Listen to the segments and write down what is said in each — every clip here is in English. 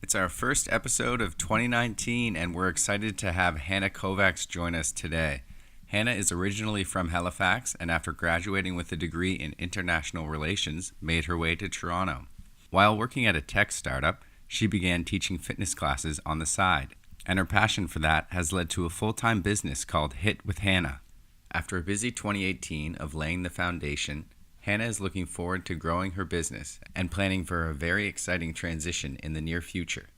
It's our first episode of 2019, and we're excited to have Hannah Kovacs join us today. Hannah is originally from Halifax, and after graduating with a degree in international relations, made her way to Toronto. While working at a tech startup, she began teaching fitness classes on the side, and her passion for that has led to a full-time business called HIIT with Hannah. After a busy 2018 of laying the foundation, Hannah is looking forward to growing her business and planning for a very exciting transition in the near future.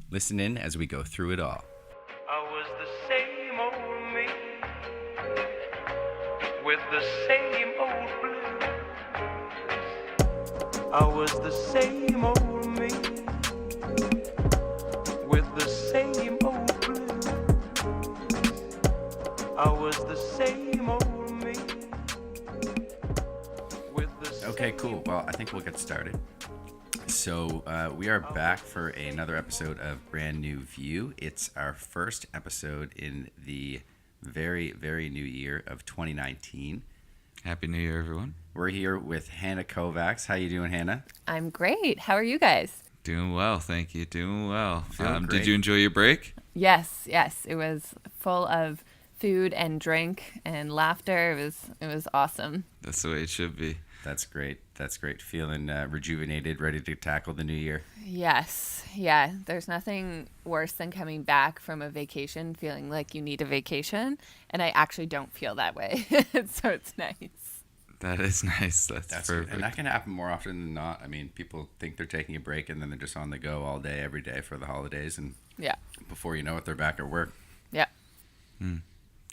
Listen in as we go through it all. I was the same old me with the same old blues. I was the same old me with the same old blues. I was the same old me. Okay, cool. Well, I think we'll get started. So we are back for another episode of Brand New View. It's our first episode in the very, very new year of 2019. Happy New Year, everyone. We're here with Hannah Kovacs. How you doing, Hannah? I'm great. How are you guys? Doing well, thank you. Doing well. Feeling great. Did you enjoy your break? Yes. It was full of food and drink and laughter. It was awesome. That's the way it should be. That's great. Feeling rejuvenated, ready to tackle the new year. Yes. Yeah. There's nothing worse than coming back from a vacation feeling like you need a vacation. And I actually don't feel that way. So it's nice. That is nice. That's perfect. And that can happen more often than not. I mean, people think they're taking a break and then they're just on the go all day, every day for the holidays. And yeah, before you know it, they're back at work. Yeah.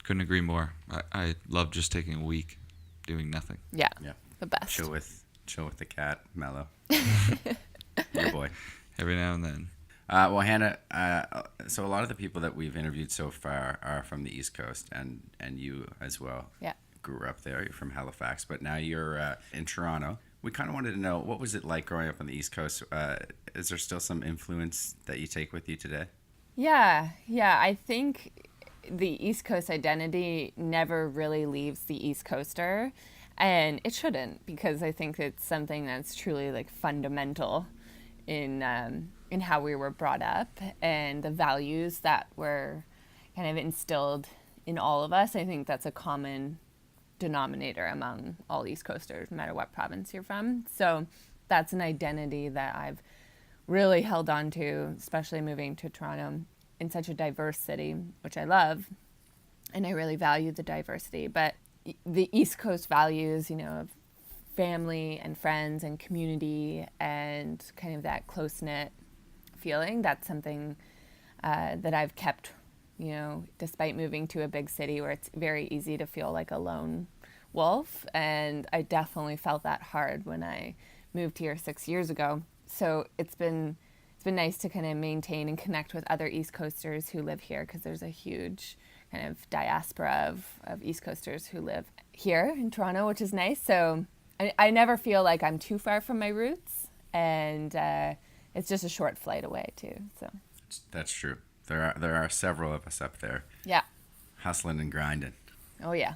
Couldn't agree more. I love just taking a week doing nothing. Yeah. Yeah. The best. Chill with the cat, Mello. Your boy. Every now and then. Well, Hannah, so a lot of the people that we've interviewed so far are from the East Coast, and you as well. Yeah. Grew up there. You're from Halifax, but now you're in Toronto. We kind of wanted to know, what was it like growing up on the East Coast? Is there still some influence that you take with you today? Yeah. I think the East Coast identity never really leaves the East Coaster. And it shouldn't, because I think it's something that's truly like fundamental in how we were brought up and the values that were kind of instilled in all of us. I think that's a common denominator among all East Coasters, no matter what province you're from. So that's an identity that I've really held on to, especially moving to Toronto in such a diverse city, which I love. And I really value the diversity. But the East Coast values, of family and friends and community and kind of that close-knit feeling, that's something that I've kept, despite moving to a big city where it's very easy to feel like a lone wolf. And I definitely felt that hard when I moved here 6 years ago. So it's been nice to kind of maintain and connect with other East Coasters who live here, because there's a huge kind of diaspora of East Coasters who live here in Toronto, which is nice. So I never feel like I'm too far from my roots, and it's just a short flight away too. So that's true. There are several of us up there. Yeah. Hustling and grinding. Oh yeah.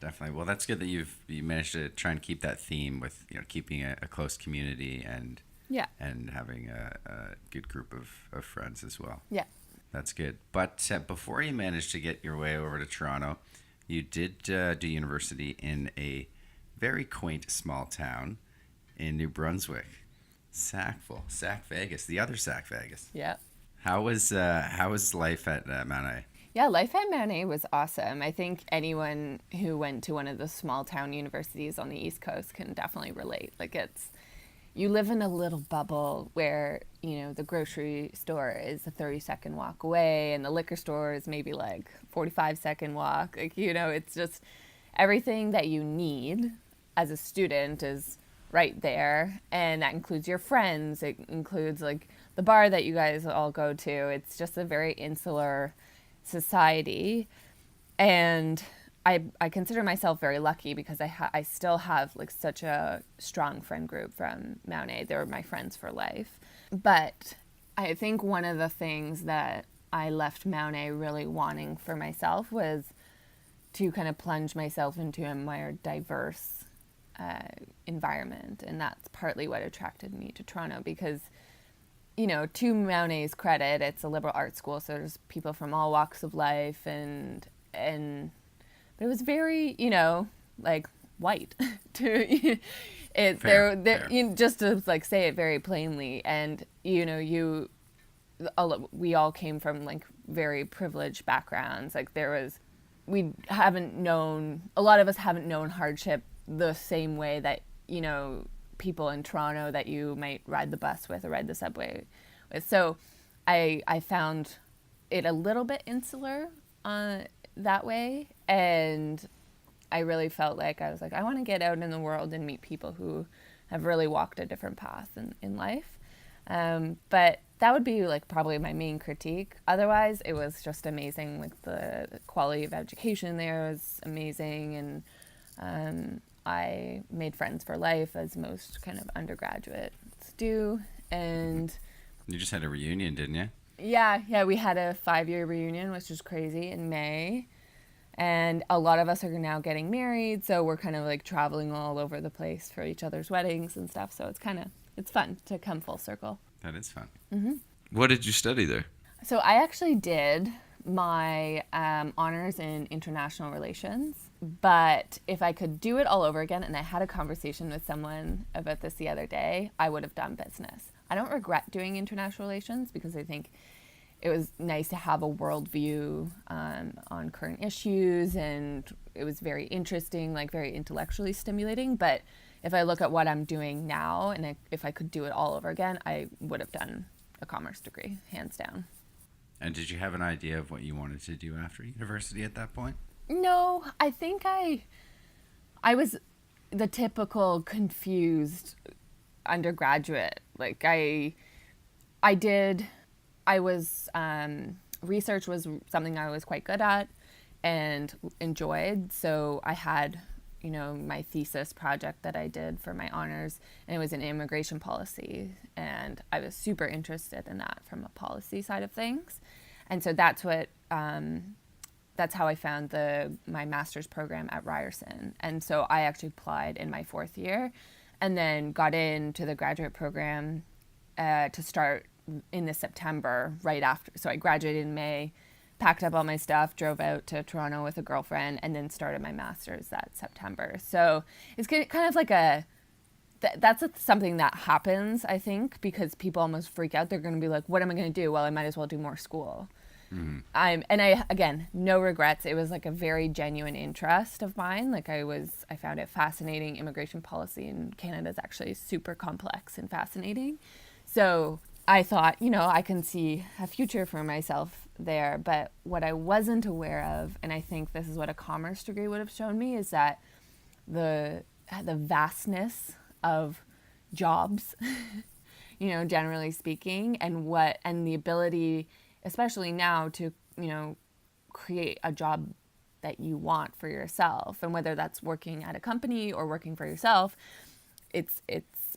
Definitely. Well, that's good that you managed to try and keep that theme with keeping a close community and having a good group of friends as well. Yeah. That's good. But before you managed to get your way over to Toronto, you did do university in a very quaint small town in New Brunswick, Sac Vegas, the other Sac Vegas. Yeah. How was life at Mount A? Yeah, life at Mount A was awesome. I think anyone who went to one of the small town universities on the East Coast can definitely relate. Like, you live in a little bubble where, the grocery store is a 30-second walk away and the liquor store is maybe like 45-second walk. Like, it's just everything that you need as a student is right there. And that includes your friends. It includes like the bar that you guys all go to. It's just a very insular society. And I consider myself very lucky because I still have like such a strong friend group from Mount A. They're my friends for life. But I think one of the things that I left Mount A really wanting for myself was to kind of plunge myself into a more diverse environment. And that's partly what attracted me to Toronto, because to Mount A's credit, it's a liberal arts school, so there's people from all walks of life, but it was very, like white. to it Fair, there fair. just to like say it very plainly, and we all came from like very privileged backgrounds. Like we haven't known, a lot of us haven't known hardship the same way that people in Toronto that you might ride the bus with or ride the subway with. So I found it a little bit insular that way, and I really felt like I was like, I want to get out in the world and meet people who have really walked a different path in life. But that would be like probably my main critique. Otherwise, it was just amazing. Like the quality of education there was amazing, and I made friends for life, as most kind of undergraduates do. And You just had a reunion, didn't you? yeah, we had a 5-year reunion, which was crazy, in May. And a lot of us are now getting married, so we're kind of like traveling all over the place for each other's weddings and stuff. So it's fun to come full circle. That is fun. What did you study there? So I actually did my honors in international relations, but if I could do it all over again, and I had a conversation with someone about this the other day, I would have done business. I don't regret doing international relations because I think it was nice to have a worldview on current issues, and it was very interesting, like very intellectually stimulating. But if I look at what I'm doing now, and if I could do it all over again, I would have done a commerce degree, hands down. And did you have an idea of what you wanted to do after university at that point? No, I think I was the typical confused undergraduate. Like research was something I was quite good at and enjoyed. So I had, my thesis project that I did for my honors, and it was in immigration policy. And I was super interested in that from a policy side of things. And so that's how I found my master's program at Ryerson. And so I actually applied in my 4th year and then got into the graduate program to start in the September right after. So I graduated in May, packed up all my stuff, drove out to Toronto with a girlfriend, and then started my master's that September. So it's kind of like that's something that happens, I think, because people almost freak out. They're going to be like, what am I going to do? Well, I might as well do more school. Again, no regrets. It was like a very genuine interest of mine. Like I found it fascinating. Immigration policy in Canada is actually super complex and fascinating. So I thought, I can see a future for myself there. But what I wasn't aware of, and I think this is what a commerce degree would have shown me, is that the vastness of jobs, generally speaking, and the ability, especially now, to create a job that you want for yourself, and whether that's working at a company or working for yourself, it's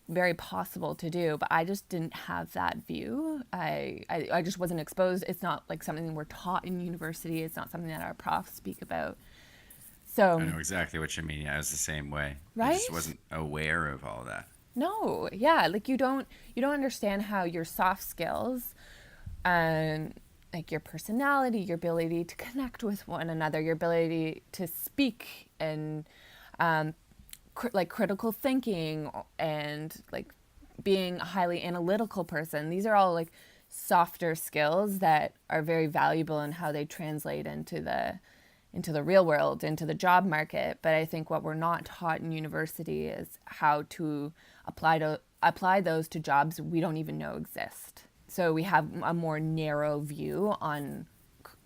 very possible to do. But I just didn't have that view. I just wasn't exposed. It's not like something we're taught in university. It's not something that our profs speak about. So I know exactly what you mean. I was the same way. I Right? just wasn't aware of all that. No, yeah, like you don't understand how your soft skills, like your personality, your ability to connect with one another, your ability to speak, and like critical thinking, and like being a highly analytical person. These are all like softer skills that are very valuable in how they translate into the real world, into the job market. But I think what we're not taught in university is how to apply those to jobs we don't even know exist. So we have a more narrow view on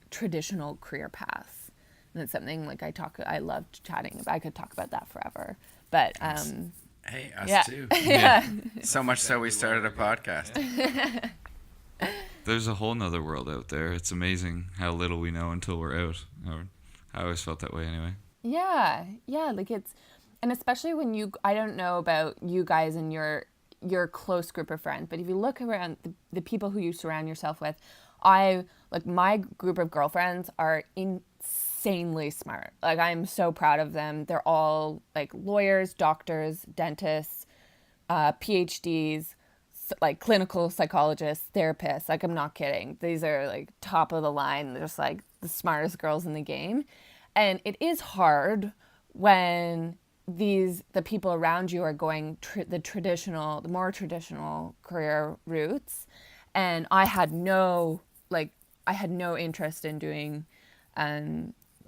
traditional career paths. And it's something like I loved chatting about. I could talk about that forever. But Hey, us yeah. too. Yeah. So much so we started a podcast. There's a whole nother world out there. It's amazing how little we know until we're out. Or I always felt that way anyway. Yeah, like and especially when I don't know about you guys and your close group of friends, but if you look around the people who you surround yourself with, my group of girlfriends are insanely smart. Like I'm so proud of them. They're all like lawyers, doctors, dentists, PhDs, like clinical psychologists, therapists. Like, I'm not kidding. These are like top of the line. They're just like the smartest girls in the game. And it is hard when the people around you are going the more traditional career routes. And I had no interest in doing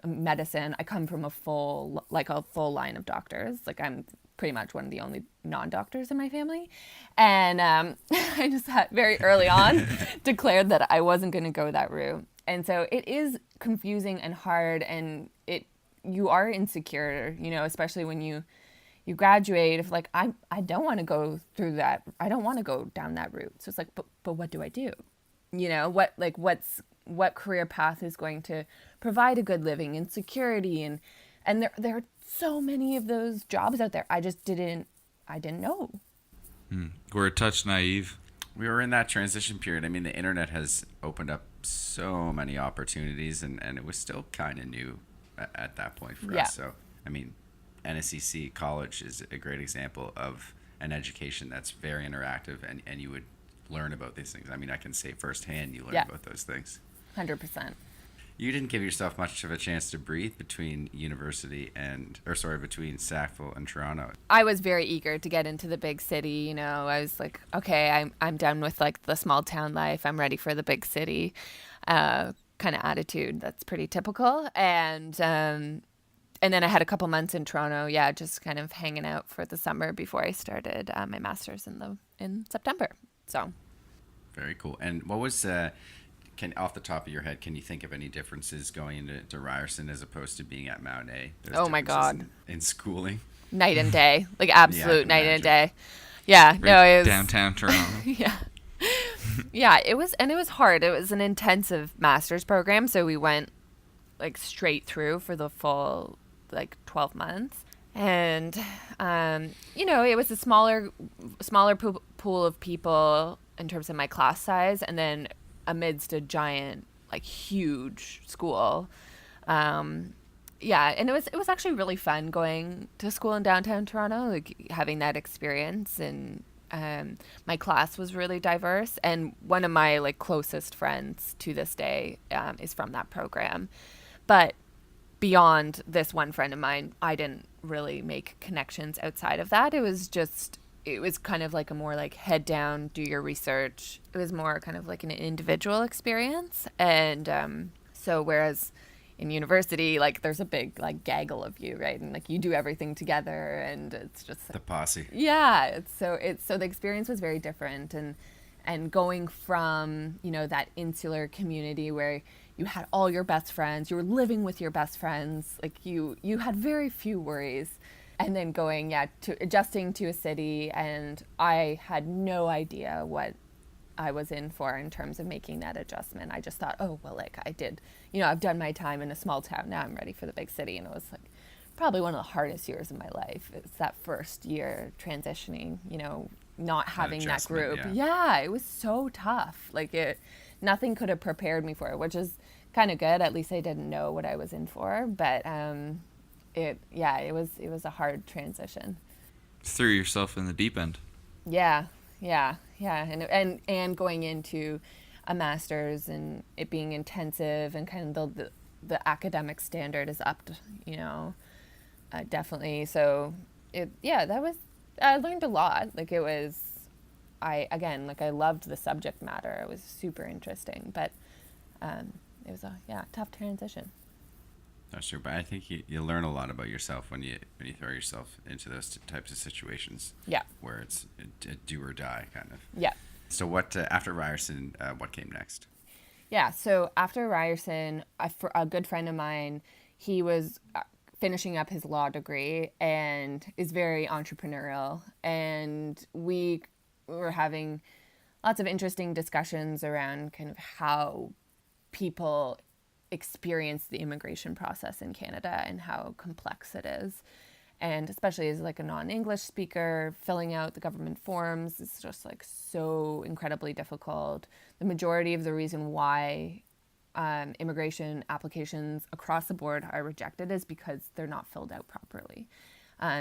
medicine. I come from a full line of doctors. Like, I'm pretty much one of the only non-doctors in my family. And I just had very early on declared that I wasn't going to go that route. And so it is confusing and hard, and you are insecure, especially when you graduate. If like, I don't want to go through that. I don't want to go down that route. So it's like, but what do I do? What career path is going to provide a good living and security, and there are so many of those jobs out there. I didn't know. We're a touch naive. We were in that transition period. I mean, the internet has opened up so many opportunities, and it was still kind of new at that point for us. So, I mean, NSCC College is a great example of an education that's very interactive, and you would learn about these things. I mean, I can say firsthand you learn about those things. 100%. You didn't give yourself much of a chance to breathe between between Sackville and Toronto. I was very eager to get into the big city. I was like, okay, I'm done with like the small town life. I'm ready for the big city, kind of attitude. That's pretty typical. And then I had a couple months in Toronto. Yeah, just kind of hanging out for the summer before I started my master's in September. So. Very cool. And what was off the top of your head, can you think of any differences going into Ryerson as opposed to being at Mount A? Oh my God. In schooling? Night and day. Like, absolute night and day. Yeah. Right, no, it was downtown Toronto. Yeah. Yeah, it was hard. It was an intensive master's program, so we went like straight through for the full like 12 months. And it was a smaller pool of people in terms of my class size, and then amidst a giant, like, huge school. And it was actually really fun going to school in downtown Toronto, like having that experience. And my class was really diverse, and one of my like closest friends to this day is from that program. But beyond this one friend of mine, I didn't really make connections outside of that. It was kind of like a more like head down, do your research. It was more kind of like an individual experience. And so whereas in university, like, there's a big like gaggle of you, right? And like you do everything together, and it's just the posse. Yeah. So the experience was very different. And going from, that insular community where you had all your best friends, you were living with your best friends, like you had very few worries. And then going, to adjusting to a city, and I had no idea what I was in for in terms of making that adjustment. I just thought, oh, well, like I did, I've done my time in a small town. Now I'm ready for the big city. And it was like probably one of the hardest years of my life. It's that first year transitioning, not having that group. Yeah, it was so tough. Like nothing could have prepared me for it, which is kind of good. At least I didn't know what I was in for. But it was a hard transition. Threw yourself in the deep end. Yeah, and going into a master's and it being intensive, and kind of the academic standard is upped, definitely. So I learned a lot. Like, I loved the subject matter. It was super interesting, but it was a tough transition. That's true, but I think you learn a lot about yourself when you throw yourself into those types of situations. Yeah. Where it's a do or die kind of. Yeah. So what after Ryerson, what came next? Yeah. So after Ryerson, a good friend of mine, he was finishing up his law degree and is very entrepreneurial, and we were having lots of interesting discussions around kind of how people experience the immigration process in Canada and how complex it is. And especially as like a non-English speaker, filling out the government forms is just like so incredibly difficult. The majority of the reason why immigration applications across the board are rejected is because they're not filled out properly.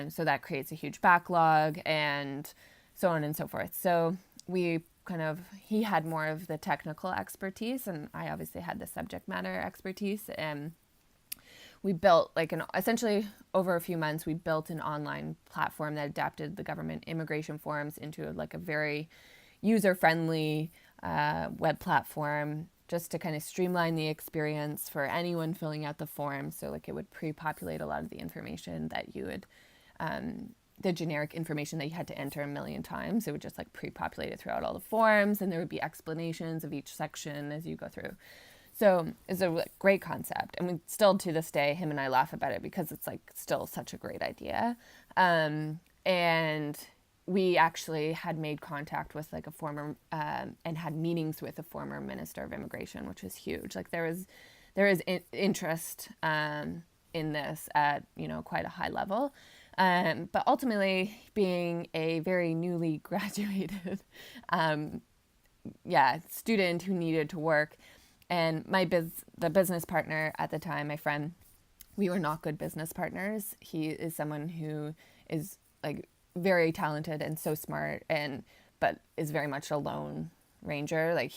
So that creates a huge backlog and so on and so forth. So he had more of the technical expertise, and I obviously had the subject matter expertise. And we built essentially over a few months, we built an online platform that adapted the government immigration forms into like a very user-friendly web platform, just to kind of streamline the experience for anyone filling out the form. So like it would pre-populate a lot of the information that you would, the generic information that you had to enter a million times. It would just like pre-populate it throughout all the forms, and there would be explanations of each section as you go through. So it's a great concept. And we still, to this day, him and I laugh about it because it's like still such a great idea. And we actually had made contact with like a former, and had meetings with a former Minister of Immigration, which was huge. Like there is interest in this at, quite a high level. But ultimately, being a very newly graduated student who needed to work, and the business partner at the time, my friend, we were not good business partners. He is someone who is like very talented and so smart, but is very much a lone ranger. Like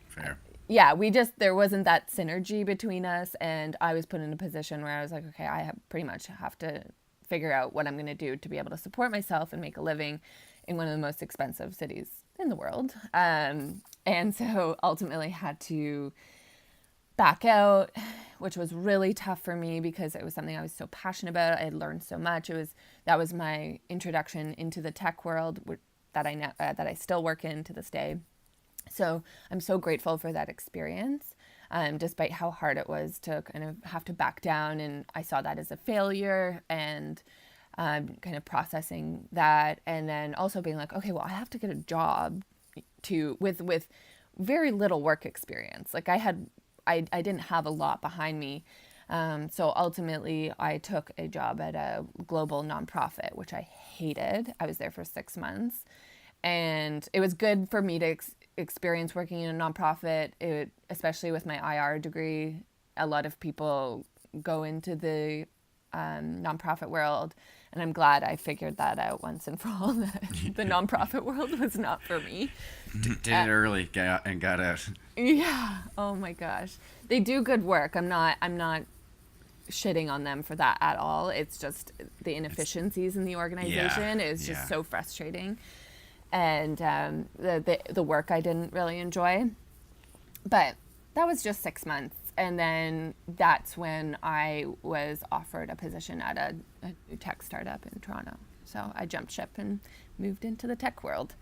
Fair. Yeah, there wasn't that synergy between us, and I was put in a position where I was like, okay, pretty much have to figure out what I'm going to do to be able to support myself and make a living in one of the most expensive cities in the world. And so ultimately had to back out, which was really tough for me because it was something I was so passionate about. I had learned so much. That was my introduction into the tech world that I still work in to this day. So I'm so grateful for that experience, despite how hard it was to kind of have to back down. And I saw that as a failure, and kind of processing that. And then also being like, okay, well, I have to get a job with very little work experience. Like I didn't have a lot behind me. So ultimately I took a job at a global nonprofit, which I hated. I was there for 6 months, and it was good for me to experience working in a nonprofit, especially with my IR degree. A lot of people go into the nonprofit world, and I'm glad I figured that out once and for all, that the nonprofit world was not for me. Did it early, got out. Yeah. Oh my gosh. They do good work. I'm not shitting on them for that at all. It's just the inefficiencies in the organization is just so frustrating. And the work I didn't really enjoy. But that was just 6 months. And then that's when I was offered a position at a tech startup in Toronto. So I jumped ship and moved into the tech world.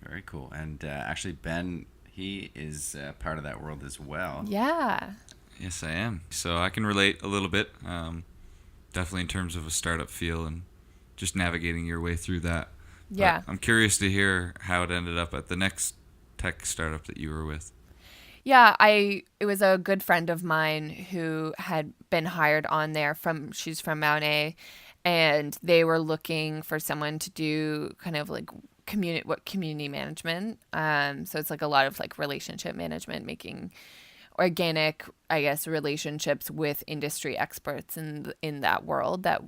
Very cool. And actually, Ben, he is part of that world as well. Yeah. Yes, I am. So I can relate a little bit, definitely in terms of a startup feel and just navigating your way through that. Yeah. But I'm curious to hear how it ended up at the next tech startup that you were with. Yeah, it was a good friend of mine who had been hired on there she's from Mount A, and they were looking for someone to do kind of like community management. So it's like a lot of like relationship management, making organic, I guess, relationships with industry experts in that world that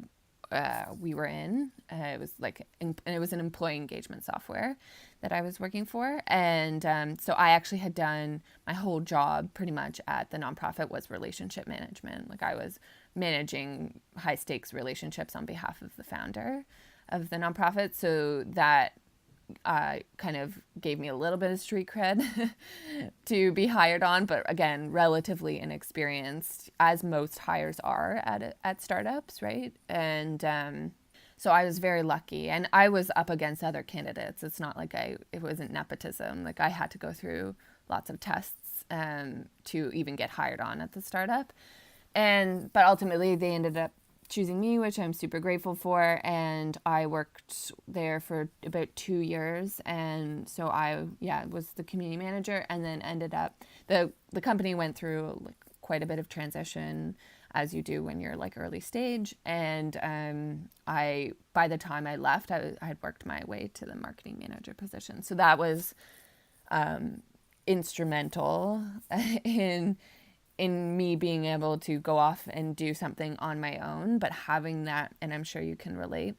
we were in. It was it was an employee engagement software that I was working for. And so I actually had done my whole job pretty much at the nonprofit was relationship management. Like I was managing high stakes relationships on behalf of the founder of the nonprofit. So that kind of gave me a little bit of street cred to be hired on, but again, relatively inexperienced, as most hires are at startups, right? And so I was very lucky, and I was up against other candidates. It's not like it wasn't nepotism. Like I had to go through lots of tests to even get hired on at the startup, but ultimately they ended up choosing me, which I'm super grateful for. And I worked there for about 2 years. And so I was the community manager, and then ended up, the company went through like quite a bit of transition, as you do when you're like early stage. And by the time I left, I had worked my way to the marketing manager position. So that was instrumental in me being able to go off and do something on my own, but having that, and I'm sure you can relate,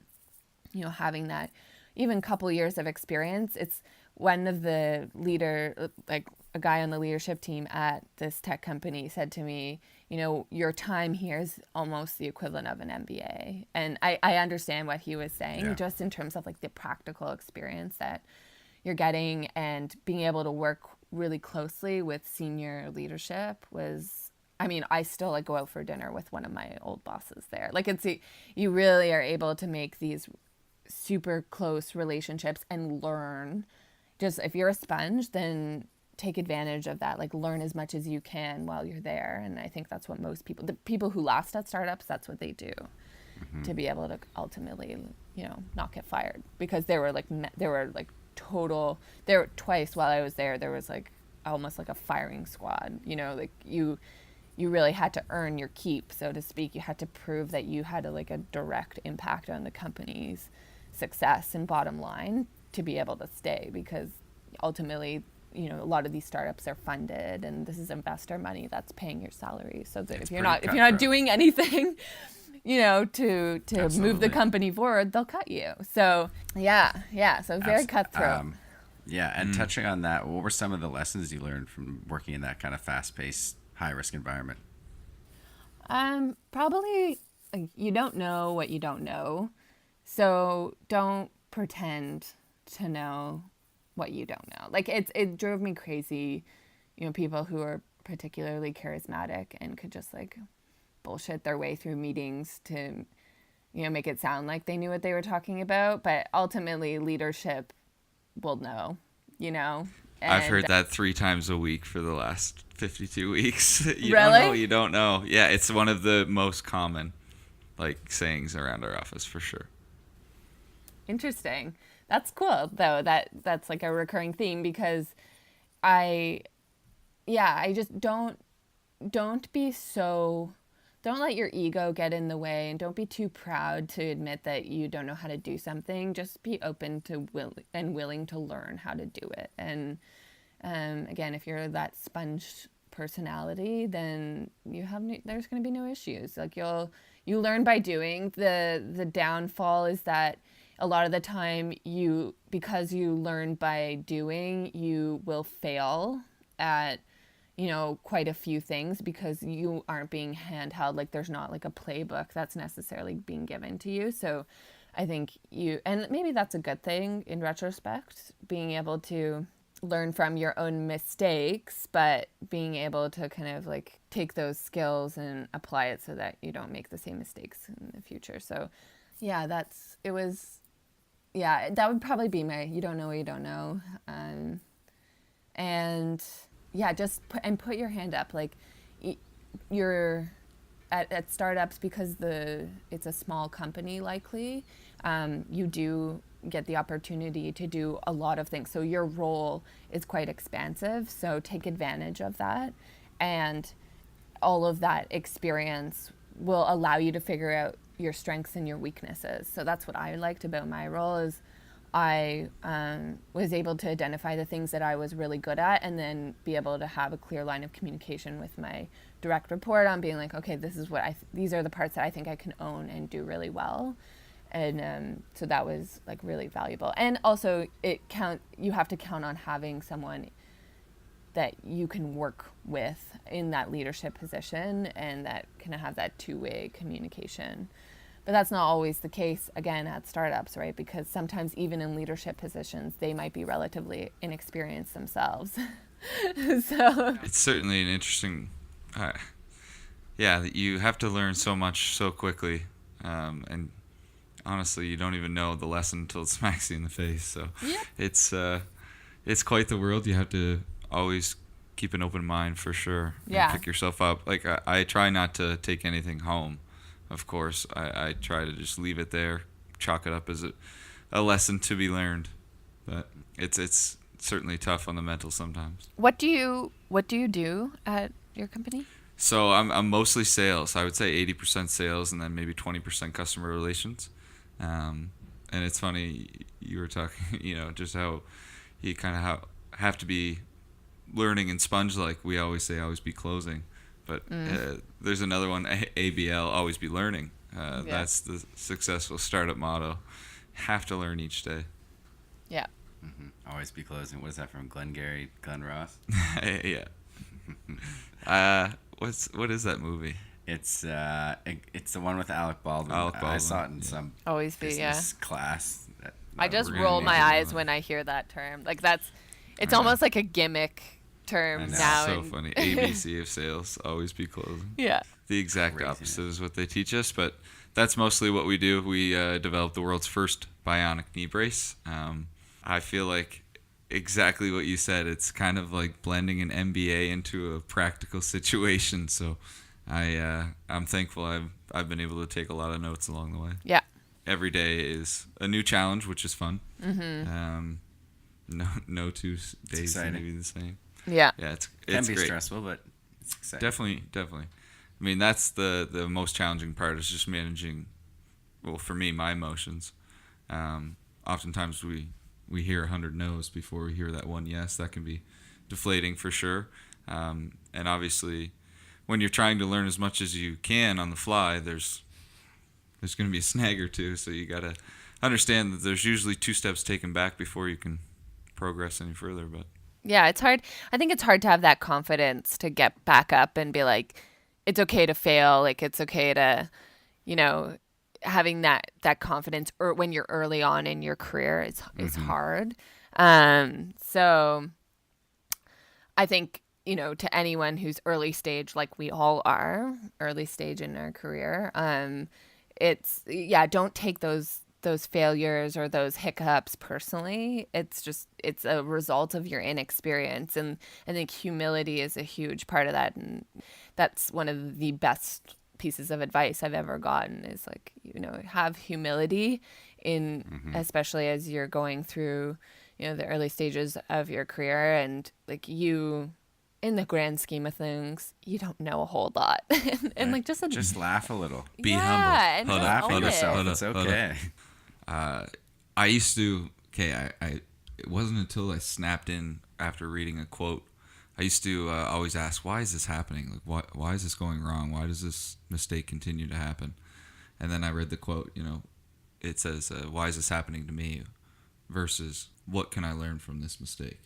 having that even couple years of experience. It's one of the like a guy on the leadership team at this tech company said to me, you know, your time here is almost the equivalent of an MBA. And I understand what he was saying, just in terms of like the practical experience that you're getting, and being able to work really closely with senior leadership was, I mean, I still like go out for dinner with one of my old bosses there. Like you really are able to make these super close relationships and learn. Just if you're a sponge, then take advantage of that. Like learn as much as you can while you're there. And I think that's what most people, the people who last at startups, that's what they do, to be able to ultimately, you know, not get fired, because there were twice while I was there, there was like almost like a firing squad, you know, like you really had to earn your keep, so to speak. You had to prove that you had a direct impact on the company's success and bottom line to be able to stay, because ultimately, you know, a lot of these startups are funded, and this is investor money that's paying your salary. So that if you're not doing anything, you know, to move the company forward, they'll cut you. So so very cutthroat. And touching on that, what were some of the lessons you learned from working in that kind of fast-paced, high-risk environment? Probably you don't know what you don't know, so don't pretend to know what you don't know. Like it drove me crazy, you know, people who are particularly charismatic and could just like bullshit their way through meetings to, you know, make it sound like they knew what they were talking about, but ultimately leadership will know, you know. I've heard that 3 times a week for the last 52 weeks. You really? Don't know, you don't know. Yeah, it's one of the most common like sayings around our office for sure. Interesting. That's cool though. That's like a recurring theme, because I just don't let your ego get in the way, and don't be too proud to admit that you don't know how to do something. Just be open to willing to learn how to do it. And again, if you're that sponge personality, then there's going to be no issues. Like you learn by doing. The downfall is that a lot of the time because you learn by doing, you will fail at, you know, quite a few things, because you aren't being handheld. Like there's not like a playbook that's necessarily being given to you. So I think and maybe that's a good thing in retrospect, being able to learn from your own mistakes, but being able to kind of like take those skills and apply it so that you don't make the same mistakes in the future. So that would probably be my, you don't know what you don't know. And yeah, just put your hand up. Like you're at startups, because it's a small company likely, you do get the opportunity to do a lot of things. So your role is quite expansive. So take advantage of that. And all of that experience will allow you to figure out your strengths and your weaknesses. So that's what I liked about my role, is I was able to identify the things that I was really good at, and then be able to have a clear line of communication with my direct report on being like, okay, this is these are the parts that I think I can own and do really well. And so that was like really valuable. And also you have to count on having someone that you can work with in that leadership position, and that can have that two-way communication. But that's not always the case, again, at startups, right? Because sometimes even in leadership positions, they might be relatively inexperienced themselves. So it's certainly an interesting, you have to learn so much so quickly. And honestly, you don't even know the lesson until it smacks you in the face. So it's quite the world. You have to always keep an open mind for sure. Yeah. And pick yourself up. Like I try not to take anything home. Of course, I try to just leave it there, chalk it up as a lesson to be learned. But it's certainly tough on the mental sometimes. What do you do at your company? So I'm mostly sales. I would say 80% sales, and then maybe 20% customer relations. And it's funny, you were talking, you know, just how you kind of have to be learning and sponge, like we always say, always be closing. But there's another one, ABL, always be learning. That's the successful startup motto. Have to learn each day. Yeah. Always be closing. What is that from Glenn Ross? Yeah. What is that movie? It's the one with Alec Baldwin. Alec I Baldwin, saw it in yeah. some Always be, business class. I just we're gonna roll need my to do eyes that. when I hear that term. Like it's I know. almost like a gimmick term I know. now. So and- funny. ABC of sales, always be closing. Yeah. The exact Craziness. opposite is what they teach us, but that's mostly what we do. We developed the world's first bionic knee brace. I feel like exactly what you said. It's kind of like blending an MBA into a practical situation. So I'm thankful I've been able to take a lot of notes along the way. Yeah. Every day is a new challenge, which is fun. No 2 days exciting. can be the same. Yeah. Yeah, it's Can be great. stressful, but it's exciting. Definitely. I mean, that's the most challenging part is just managing, well, for me, my emotions. Oftentimes we hear 100 no's before we hear that one yes. That can be deflating for sure. And obviously, when you're trying to learn as much as you can on the fly, there's going to be a snag or two. So you got to understand that there's usually 2 steps taken back before you can progress any further. But Yeah, it's hard. I think it's hard to have that confidence to get back up and be like, it's okay to fail. Like, it's okay to, having that confidence or when you're early on in your career is hard. So I think, to anyone who's early stage, like we all are early stage in our career, don't take those failures or those hiccups personally. It's a result of your inexperience, and I think humility is a huge part of that, and that's one of the best pieces of advice I've ever gotten is like, have humility in especially as you're going through the early stages of your career, and like you in the grand scheme of things, you don't know a whole lot. and like just laugh a little. be yeah, humble. and Hold just Laugh up, at own hold up, it. yourself. hold up, It's hold up. okay. I used to. Okay, it wasn't until I snapped in after reading a quote. I used to always ask, why is this happening? Like, why is this going wrong? Why does this mistake continue to happen? And then I read the quote. It says, why is this happening to me? Versus, what can I learn from this mistake?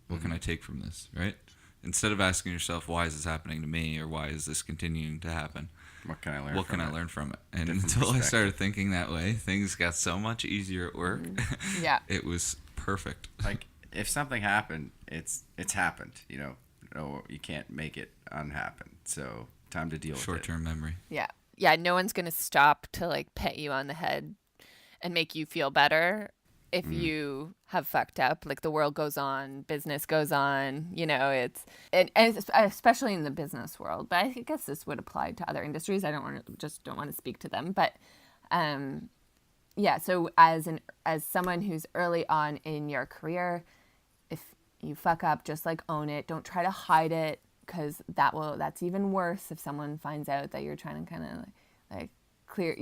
What can I take from this? Right? Instead of asking yourself, why is this happening to me, or why is this continuing to happen? What can I learn? What can I learn from it? And Different until I perspective. started thinking that way, things got so much easier at work. Yeah. It was perfect. Like, if something happened, it's happened. No, you can't make it unhappen. So time to deal with it. Short-term memory. Yeah, no one's going to stop to like pet you on the head and make you feel better if you have fucked up. Like, the world goes on, business goes on, it's and especially in the business world, but I guess this would apply to other industries. I don't want to speak to them, but so as someone who's early on in your career, if you fuck up, just like own it. Don't try to hide it, because that's even worse if someone finds out that you're trying to kind of like clear,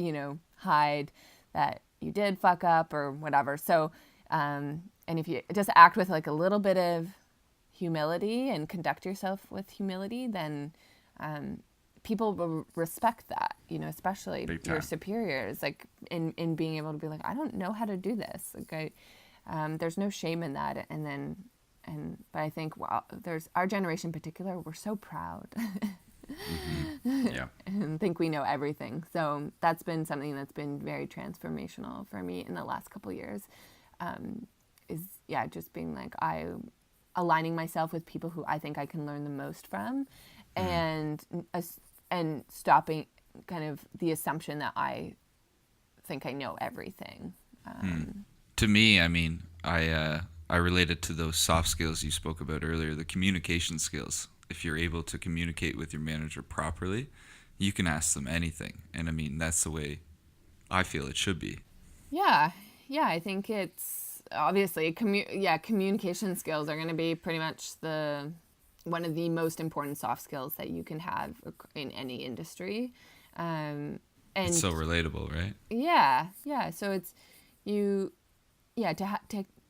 hide that you did fuck up or whatever. So, and if you just act with like a little bit of humility and conduct yourself with humility, then people will respect that, especially Big your time. superiors, like in being able to be like, I don't know how to do this. Like there's no shame in that. But I think there's our generation in particular, we're so proud. Yeah. And think we know everything. So that's been something that's been very transformational for me in the last couple of years. Just being like, aligning myself with people who I think I can learn the most from, and stopping kind of the assumption that I think I know everything. To me, I mean, I related to those soft skills you spoke about earlier, the communication skills. If you're able to communicate with your manager properly, you can ask them anything. And I mean, that's the way I feel it should be. Yeah, I think it's obviously communication skills are going to be pretty much one of the most important soft skills that you can have in any industry. And It's so relatable, right? Yeah. So it's to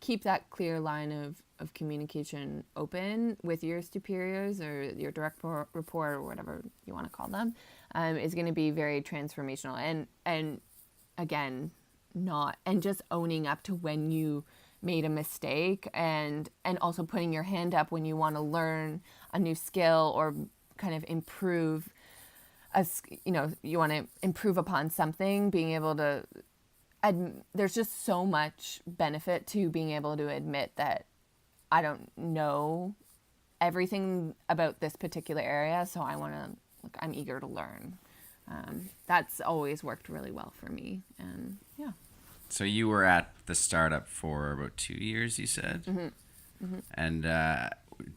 keep that clear line of communication open with your superiors or your direct report or whatever you want to call them, is going to be very transformational. And again, just owning up to when you made a mistake, and also putting your hand up when you want to learn a new skill or kind of improve you want to improve upon something, being able to there's just so much benefit to being able to admit that I don't know everything about this particular area, so I'm eager to learn. That's always worked really well for me, and yeah. So you were at the startup for about 2 years, you said? Mm-hmm. And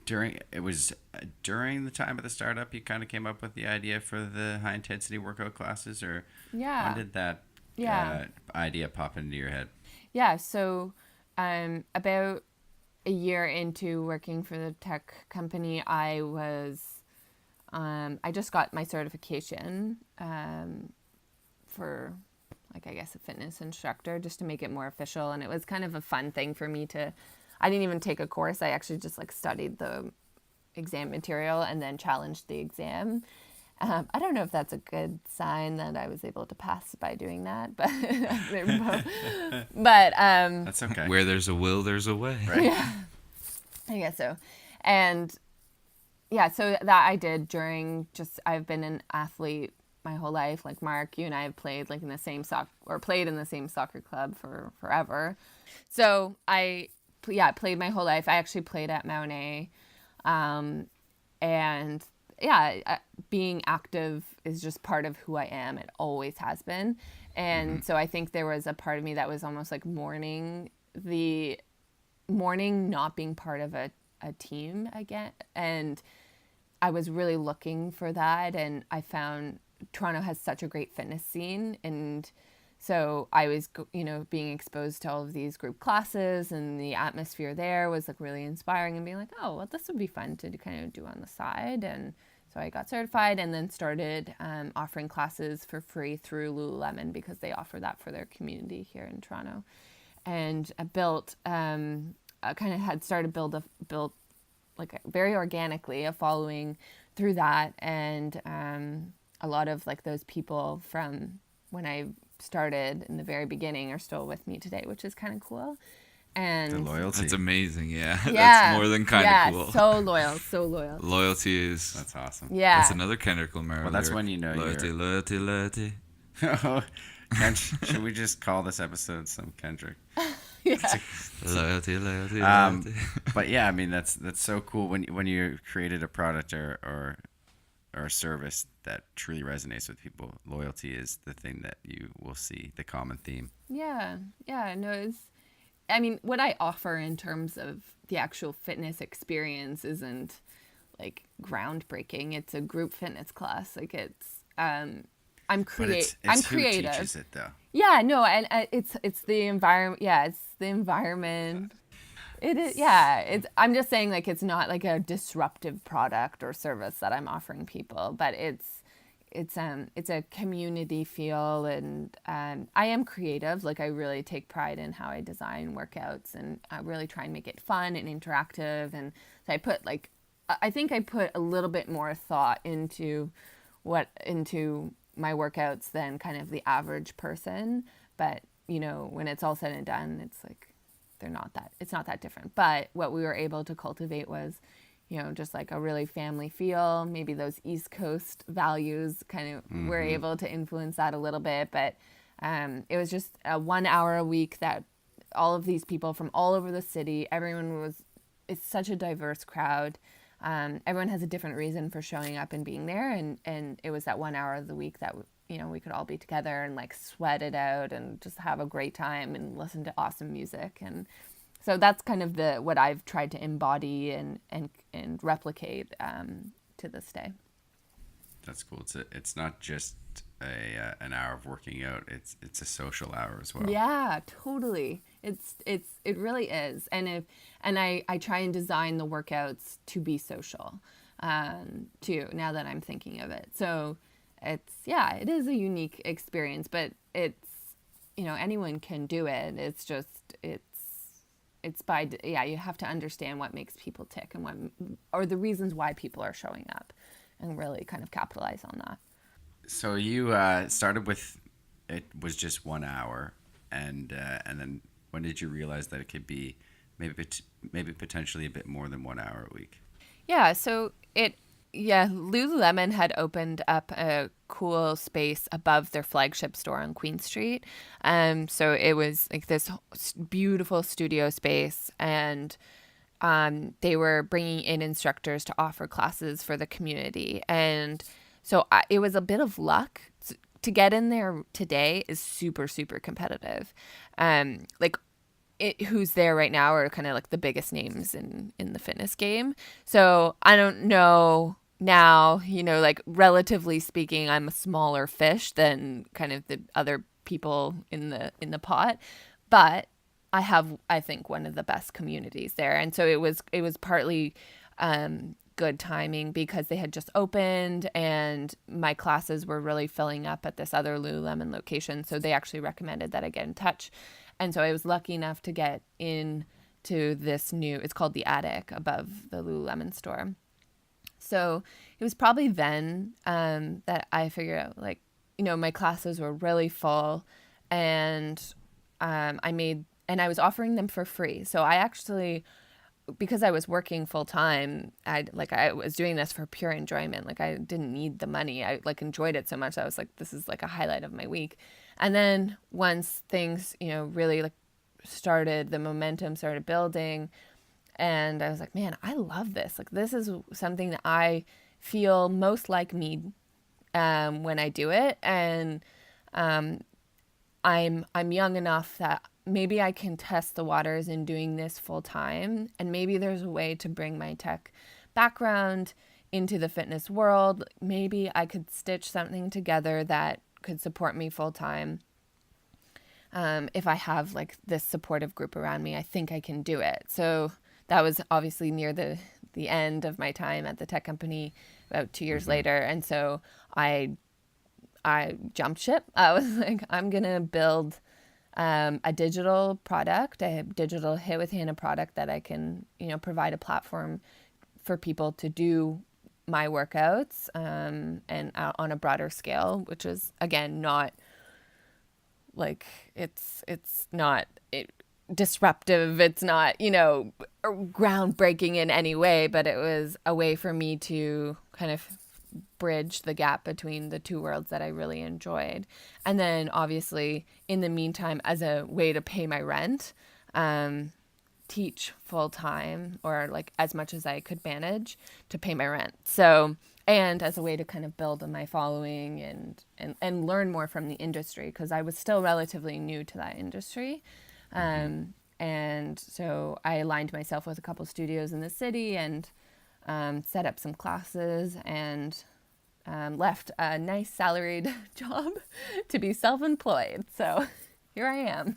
during the time of the startup, you kind of came up with the idea for the high intensity workout classes, or when did that idea pop into your head? Yeah, so about a year into working for the tech company, I just got my certification for, like, I guess a fitness instructor, just to make it more official. And it was kind of a fun thing for me I didn't even take a course. I actually just like studied the exam material and then challenged the exam. I don't know if that's a good sign that I was able to pass by doing that, but That's okay. Where there's a will, there's a way. Right? Yeah, I guess so. And yeah, so that I did I've been an athlete my whole life. Like Mark, you and I have played like in the same played in the same soccer club for forever. So I played my whole life. I actually played at Mount A. And yeah, being active is just part of who I am. It always has been. And so I think there was a part of me that was almost like mourning not being part of a team again. And I was really looking for that. And I found Toronto has such a great fitness scene. And so I was, being exposed to all of these group classes, and the atmosphere there was like really inspiring, and being like, oh, well, this would be fun to kind of do on the side. And so I got certified and then started offering classes for free through Lululemon, because they offer that for their community here in Toronto. And I built, built like very organically a following through that. And a lot of like those people from when I started in the very beginning are still with me today, which is kind of cool. And the loyalty. That's amazing. Yeah. That's more than kind of cool. So loyal. Loyalty is. That's awesome. Yeah. That's another Kendrick Lamar. Well, that's lyric. when you know Loyalty. Should we just call this episode some Kendrick? Yeah. Loyalty. But yeah, I mean that's so cool when you created a product or a service that truly resonates with people. Loyalty is the thing that you will see, the common theme. Yeah. No, what I offer in terms of the actual fitness experience isn't like groundbreaking. It's a group fitness class. Like I'm creative. Who teaches it though? Yeah, no, and it's the environment. Yeah, it's the environment. It is. Yeah, I'm just saying, like, it's not like a disruptive product or service that I'm offering people, but it's a community feel, and I am creative. Like, I really take pride in how I design workouts, and I really try and make it fun and interactive. And so I think I put a little bit more thought into my workouts than kind of the average person. But when it's all said and done, it's like it's not that different. But what we were able to cultivate was, just like a really family feel. Maybe those East Coast values kind of were able to influence that a little bit. But it was just a 1 hour a week that all of these people from all over the city, it's such a diverse crowd. Everyone has a different reason for showing up and being there. And it was that 1 hour of the week that, we could all be together and like sweat it out and just have a great time and listen to awesome music. And so that's kind of what I've tried to embody and replicate to this day. That's cool. It's not just an hour of working out. It's a social hour as well. Yeah, totally. It really is. And I try and design the workouts to be social, too, now that I'm thinking of it. So it is a unique experience, but it's, anyone can do it. It's just, you have to understand what makes people tick and or the reasons why people are showing up, and really kind of capitalize on that. So you started with, it was just 1 hour, and then When did you realize that it could be maybe potentially a bit more than 1 hour a week? Yeah, so Lululemon had opened up a cool space above their flagship store on Queen Street. So it was like this beautiful studio space, and they were bringing in instructors to offer classes for the community. And so it was a bit of luck. To get in there today is super, super competitive. Who's there right now are kind of like the biggest names in the fitness game. So I don't know now, like relatively speaking, I'm a smaller fish than kind of the other people in the pot, but I have, I think, one of the best communities there. And so it was partly good timing because they had just opened and my classes were really filling up at this other Lululemon location. So they actually recommended that I get in touch. And so I was lucky enough to get into this it's called the Attic above the Lululemon store. So it was probably then that I figured out, like, my classes were really full, and I was offering them for free. So I actually, because I was working full time, I was doing this for pure enjoyment. Like, I didn't need the money. I enjoyed it so much. I was like, this is like a highlight of my week. And then once things, really the momentum started building, and I was like, man, I love this. Like, this is something that I feel most like me when I do it. And I'm young enough that maybe I can test the waters in doing this full time. And maybe there's a way to bring my tech background into the fitness world. Maybe I could stitch something together that could support me full time. If I have like this supportive group around me, I think I can do it. So that was obviously near the end of my time at the tech company, about 2 years later. And so I jumped ship. I was like, I'm going to build a digital product, a digital HIIT with Hannah product that I can, provide a platform for people to do my workouts and on a broader scale, which is, again, not like it's not disruptive. It's not, groundbreaking in any way, but it was a way for me to kind of bridge the gap between the two worlds that I really enjoyed. And then obviously in the meantime, as a way to pay my rent, teach full time, or like as much as I could manage to pay my rent. So, and as a way to kind of build on my following and learn more from the industry, because I was still relatively new to that industry. And so I aligned myself with a couple studios in the city and set up some classes and left a nice salaried job to be self-employed. So here I am.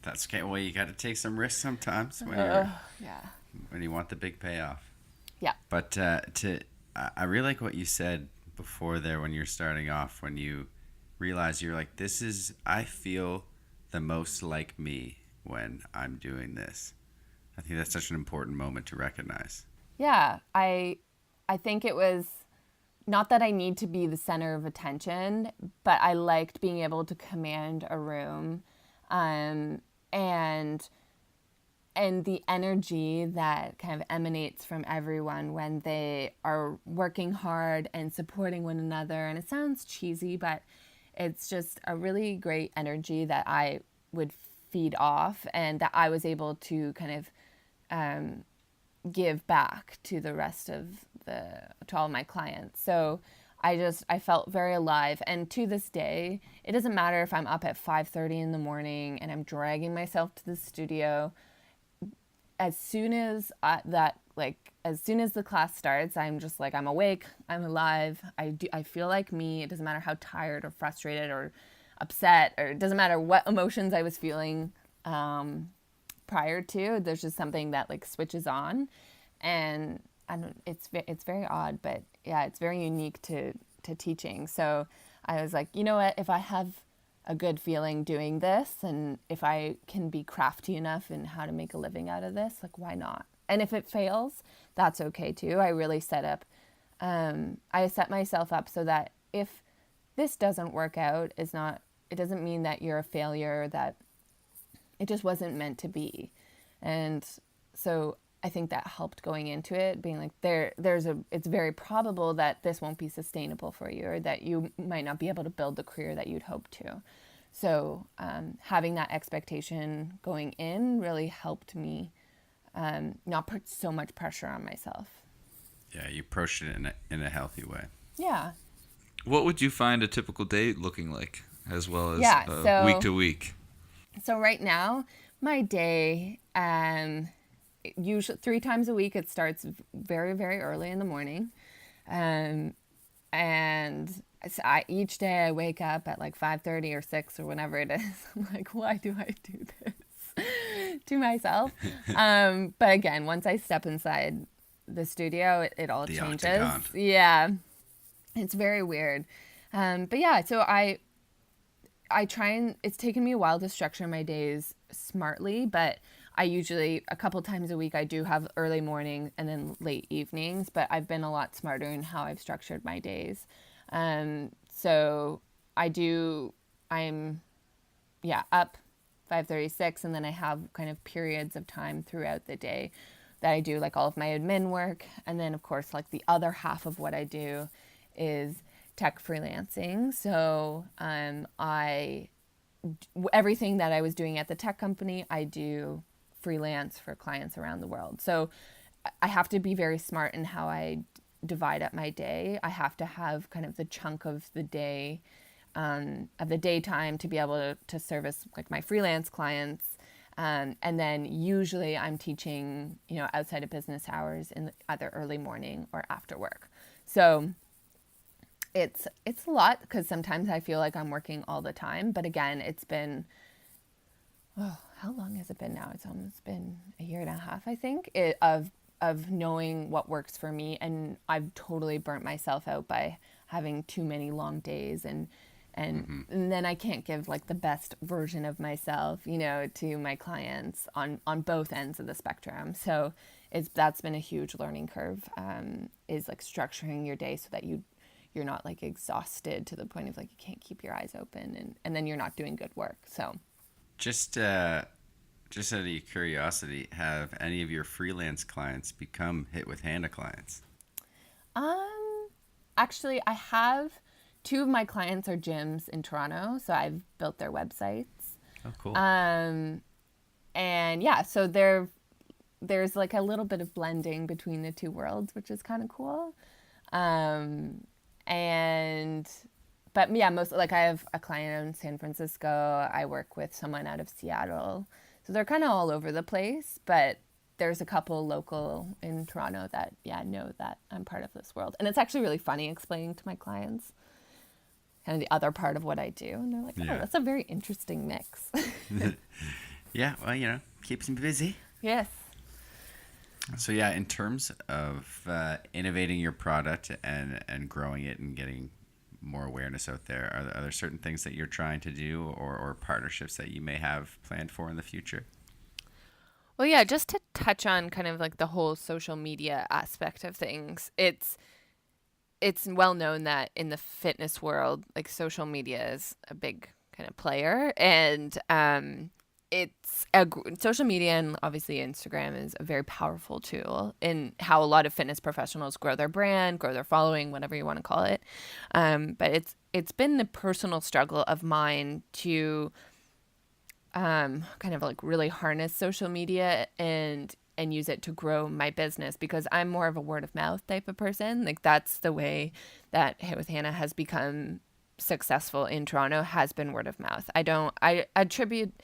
That's okay. Well, you got to take some risks sometimes when you want the big payoff. Yeah. But I really like what you said before there when you're starting off, when you realize you're like, I feel the most like me when I'm doing this. I think that's such an important moment to recognize. Yeah, I think it was not that I need to be the center of attention, but I liked being able to command a room, and the energy that kind of emanates from everyone when they are working hard and supporting one another. And it sounds cheesy, but it's just a really great energy that I would feed off, and that I was able to kind of give back to the rest of to all my clients. So I felt very alive. And to this day, it doesn't matter if I'm up at 5:30 in the morning and I'm dragging myself to the studio. As soon as as soon as the class starts, I'm just like, I'm awake, I'm alive. I feel like me. It doesn't matter how tired or frustrated or upset, or it doesn't matter what emotions I was feeling prior to. There's just something that like switches on, and it's very odd, but yeah, it's very unique to teaching. So I was like, you know what, if I have a good feeling doing this, and if I can be crafty enough in how to make a living out of this, like, why not? And if it fails, that's okay too. I really I set myself up so that if this doesn't work out, it doesn't mean that you're a failure, that it just wasn't meant to be. And so I think that helped going into it, being like, it's very probable that this won't be sustainable for you, or that you might not be able to build the career that you'd hope to. So having that expectation going in really helped me not put so much pressure on myself. Yeah, you approached it in a healthy way. Yeah. What would you find a typical day looking like, as well as so week to week? So right now, my day, usually 3 times a week, it starts very, very early in the morning. And each day I wake up at like 5:30 or 6 or whenever it is. I'm like, why do I do this to myself? But again, once I step inside the studio, it all The changes. octagon. Yeah. It's very weird. But yeah, so I try, and it's taken me a while to structure my days smartly, but I usually, a couple times a week, I do have early morning and then late evenings, but I've been a lot smarter in how I've structured my days. So I'm up 5:36, and then I have kind of periods of time throughout the day that I do like all of my admin work. And then of course, like the other half of what I do is tech freelancing. So everything that I was doing at the tech company, I do freelance for clients around the world. So I have to be very smart in how I divide up my day. I have to have kind of the chunk of the day, of the daytime, to be able to service like my freelance clients. And then usually I'm teaching, outside of business hours in either early morning or after work. So it's a lot, because sometimes I feel like I'm working all the time. But again, it's been, how long has it been now? It's almost been a year and a half, I think, of knowing what works for me. And I've totally burnt myself out by having too many long days, and then I can't give like the best version of myself, to my clients on both ends of the spectrum. So that's been a huge learning curve, is like structuring your day so that you're not like exhausted to the point of like you can't keep your eyes open, and then you're not doing good work. So Just out of curiosity, have any of your freelance clients become HIIT with Hannah clients? Actually, I have 2 of my clients are gyms in Toronto, so I've built their websites. Oh, cool. And yeah, so there's like a little bit of blending between the 2 worlds, which is kind of cool. But yeah, I have a client in San Francisco. I work with someone out of Seattle. So they're kind of all over the place, but there's a couple local in Toronto that, know that I'm part of this world. And it's actually really funny explaining to my clients kind of the other part of what I do. And they're like, oh, that's a very interesting mix. Yeah, well, keeps me busy. Yes. So yeah, in terms of innovating your product and growing it and getting more awareness out there, are there certain things that you're trying to do, or partnerships that you may have planned for in the future? Well, yeah, just to touch on kind of like the whole social media aspect of things, it's well known that in the fitness world, like social media is a big kind of player, and social media, and obviously Instagram is a very powerful tool in how a lot of fitness professionals grow their brand, grow their following, whatever you want to call it. But it's been a personal struggle of mine to kind of like really harness social media and use it to grow my business, because I'm more of a word of mouth type of person. Like that's the way that HIIT with Hannah has become successful in Toronto, has been word of mouth. I attribute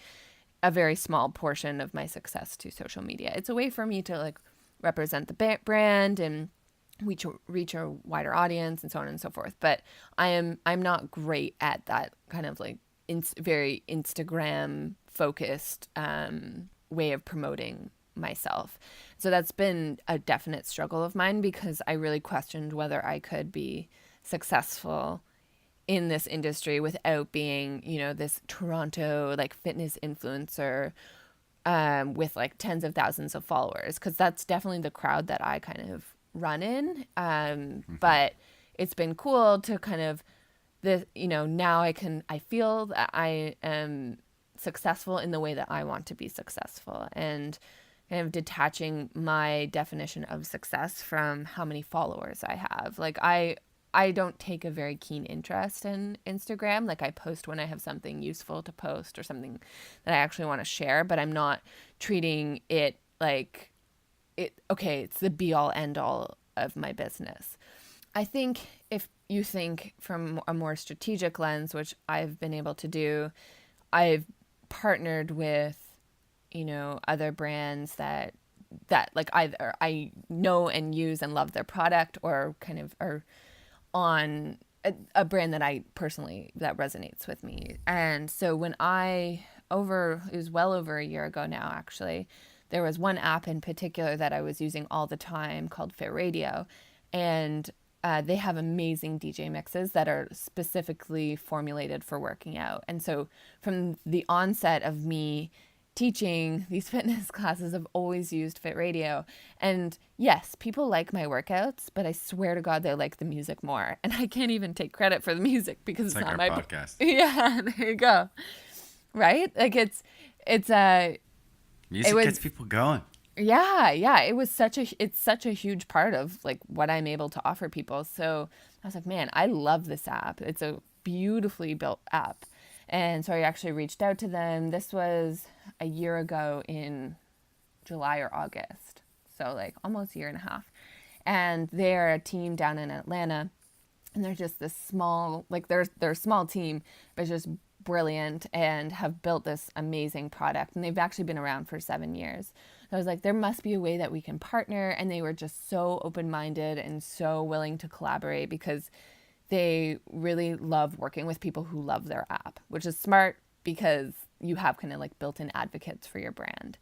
a very small portion of my success to social media. It's a way for me to like represent the brand and reach a wider audience and so on and so forth. But I'm not great at that kind of like very Instagram focused way of promoting myself. So that's been a definite struggle of mine, because I really questioned whether I could be successful in this industry without being, this Toronto like fitness influencer with like tens of thousands of followers, because that's definitely the crowd that I kind of run in. But it's been cool to kind of now I feel that I am successful in the way that I want to be successful, and kind of detaching my definition of success from how many followers I have. Like I don't take a very keen interest in Instagram. Like I post when I have something useful to post or something that I actually want to share, but I'm not treating it like it's the be all end all of my business. I think if you think from a more strategic lens, which I've been able to do, I've partnered with, other brands that like either I know and use and love their product, or kind of are on a brand that I personally, that resonates with me. And so when it was well over a year ago now, actually, there was one app in particular that I was using all the time called Fit Radio. And they have amazing DJ mixes that are specifically formulated for working out. And so from the onset of me teaching these fitness classes, I've always used Fit Radio. And yes, people like my workouts, but I swear to God, they like the music more. And I can't even take credit for the music because it's like not our my podcast. Yeah, there you go. Right? Like it's Music gets people going. Yeah. It's such a huge part of like what I'm able to offer people. So I was like, man, I love this app. It's a beautifully built app. And so I actually reached out to them. This was a year ago in July or August. So like almost a year and a half. And they're a team down in Atlanta. And they're just this small, like they're a small team, but just brilliant, and have built this amazing product. And they've actually been around for 7 years. So I was like, there must be a way that we can partner. And they were just so open-minded and so willing to collaborate, because they really love working with people who love their app, which is smart because you have kind of like built-in advocates for your brand.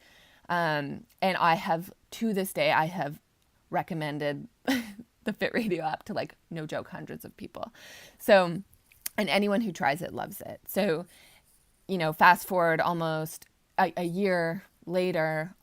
And to this day, I have recommended the Fit Radio app to like, no joke, hundreds of people. So, and anyone who tries it loves it. So, fast forward almost a year later,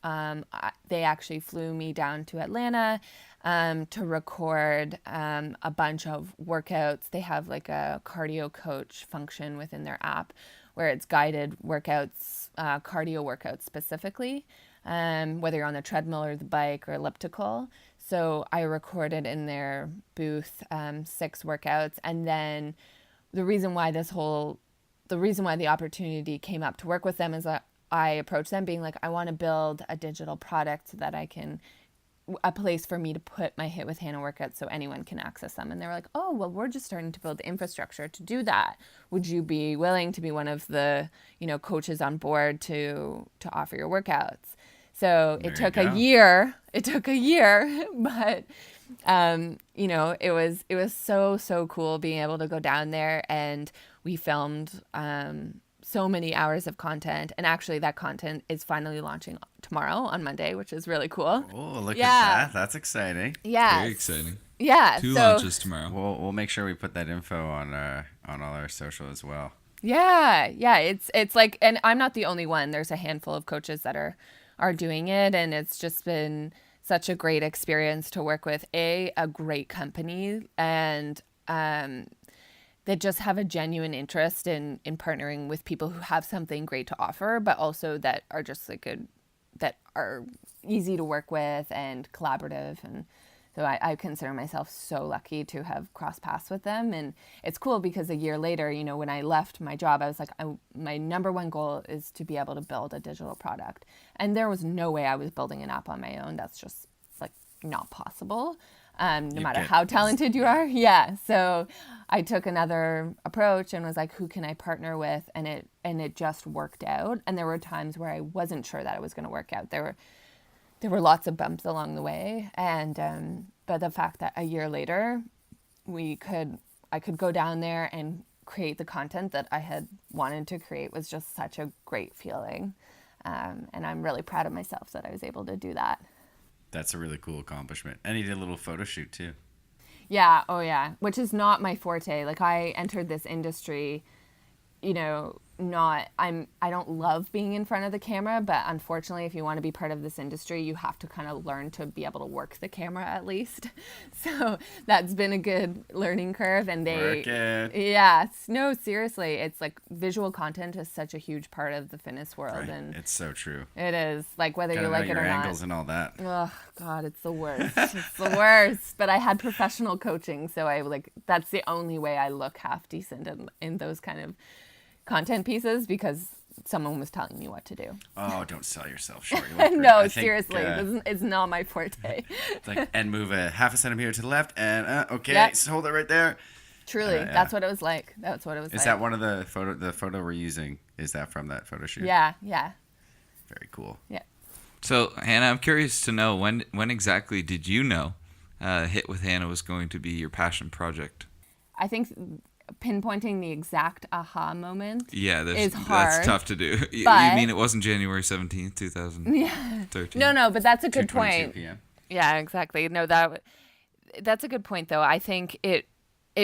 they actually flew me down to Atlanta to record a bunch of workouts. They have like a cardio coach function within their app where it's guided workouts, cardio workouts specifically, whether you're on the treadmill or the bike or elliptical. So I recorded in their booth 6 workouts. And then the reason why the opportunity came up to work with them is that I approached them being like, I want to build a digital product so that a place for me to put my HIIT with Hannah workouts so anyone can access them. And they were like, oh, well, we're just starting to build the infrastructure to do that. Would you be willing to be one of the, coaches on board to offer your workouts? So it took a year, but, it was so cool being able to go down there, and we filmed, so many hours of content. And actually that content is finally launching tomorrow on Monday, which is really cool. Oh, look at that. That's exciting. Yeah. Very exciting. Yeah. 2 launches tomorrow. We'll make sure we put that info on all our social as well. Yeah. It's like, and I'm not the only one. There's a handful of coaches that are doing it, and it's just been such a great experience to work with a great company, and that just have a genuine interest in partnering with people who have something great to offer, but also that are just like that are easy to work with and collaborative. And so I consider myself so lucky to have crossed paths with them. And it's cool because a year later, when I left my job, I was like, my number one goal is to be able to build a digital product. And there was no way I was building an app on my own. That's just like not possible. No matter how talented you are. Yeah. So I took another approach and was like, who can I partner with? And it just worked out. And there were times where I wasn't sure that it was going to work out. There were lots of bumps along the way. And, but the fact that a year later I could go down there and create the content that I had wanted to create was just such a great feeling. And I'm really proud of myself that I was able to do that. That's a really cool accomplishment. And you did a little photo shoot too. Yeah. Oh yeah. Which is not my forte. Like I entered this industry, I don't love being in front of the camera, but unfortunately if you want to be part of this industry, you have to kind of learn to be able to work the camera at least. So that's been a good learning curve, and Work it. yeah, no, seriously, it's like visual content is such a huge part of the fitness world. Right. And It's so true. it is, like, whether Gotta you know like it your or angles not. and all that. Oh God, it's the worst. It's the worst. But I had professional coaching, so that's the only way I look half decent in those kind of content pieces, because someone was telling me what to do. Oh, don't sell yourself short. You look great. No, I think, seriously, it's not my forte. it's like, and move a half a centimeter to the left, and okay, Yep. so hold it right there. Truly, Yeah. that's what it was like. That's what it was Is like. that one of the photo we're using? Is that from that photo shoot? Yeah. Very cool. Yeah. So, Hannah, I'm curious to know when exactly did you know HIIT with Hannah was going to be your passion project? I think pinpointing the exact aha moment Yeah, is hard. that's tough to do. You but- mean it wasn't January 17th, 2013? No, but that's a good 2:22 point. p.m. Yeah, exactly. No, that's a good point though. I think it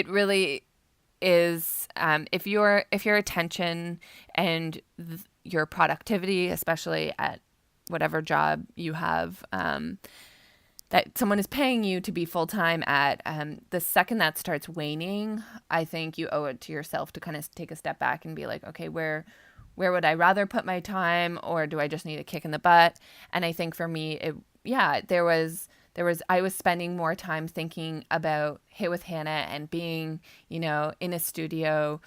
really is, if your attention and your productivity, especially at whatever job you have, that someone is paying you to be full-time at, the second that starts waning, I think you owe it to yourself to kind of take a step back and be like, okay, where would I rather put my time, or do I just need a kick in the butt? And I think for me, I was spending more time thinking about HIIT with Hannah and being, in a studio,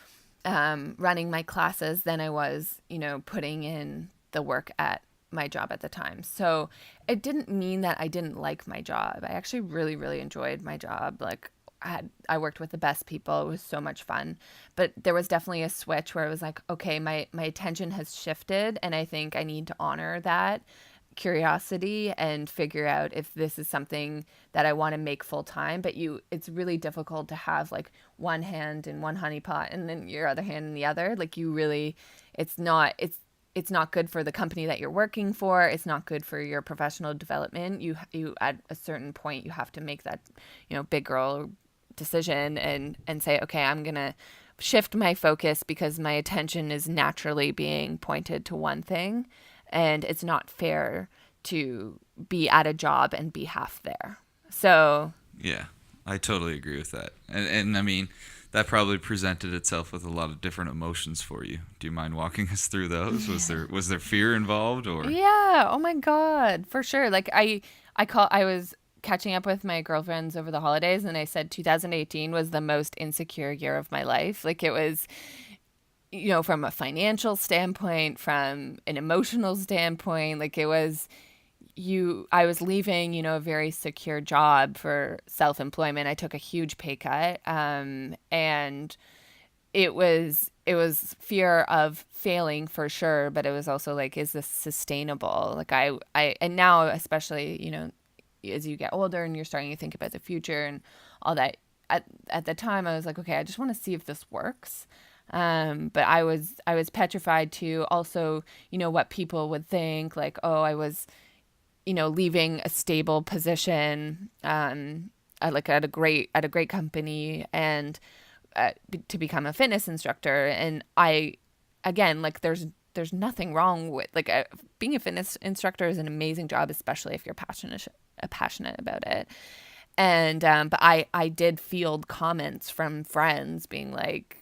running my classes than I was, putting in the work at my job at the time. So it didn't mean that I didn't like my job. I actually really, really enjoyed my job. Like, I worked with the best people. It was so much fun. But there was definitely a switch where it was like, okay, my attention has shifted, and I think I need to honor that curiosity and figure out if this is something that I want to make full time. But it's really difficult to have like one hand in one honey pot and then your other hand in the other. Like, it's not good for the company that you're working for. It's not good for your professional development. You at a certain point, you have to make that, big girl decision and say, okay, I'm going to shift my focus because my attention is naturally being pointed to one thing. And it's not fair to be at a job and be half there. So Yeah, I totally agree with that. And I mean, that probably presented itself with a lot of different emotions for you. Do you mind walking us through those? Was there fear involved, or? yeah, oh my God, for sure. Like I was catching up with my girlfriends over the holidays, and I said 2018 was the most insecure year of my life. Like, it was, from a financial standpoint, from an emotional standpoint, like it was, I was leaving, a very secure job for self-employment. I took a huge pay cut. And it was fear of failing for sure, but it was also like, is this sustainable? Like and now, especially, as you get older and you're starting to think about the future and all that, at the time I was like, okay, I just want to see if this works. But I was petrified to also, what people would think, like, oh, I was, leaving a stable position, at a great company, and to become a fitness instructor. And again, like, there's nothing wrong with, like, being a fitness instructor is an amazing job, especially if you're passionate about it. And but I did field comments from friends being like,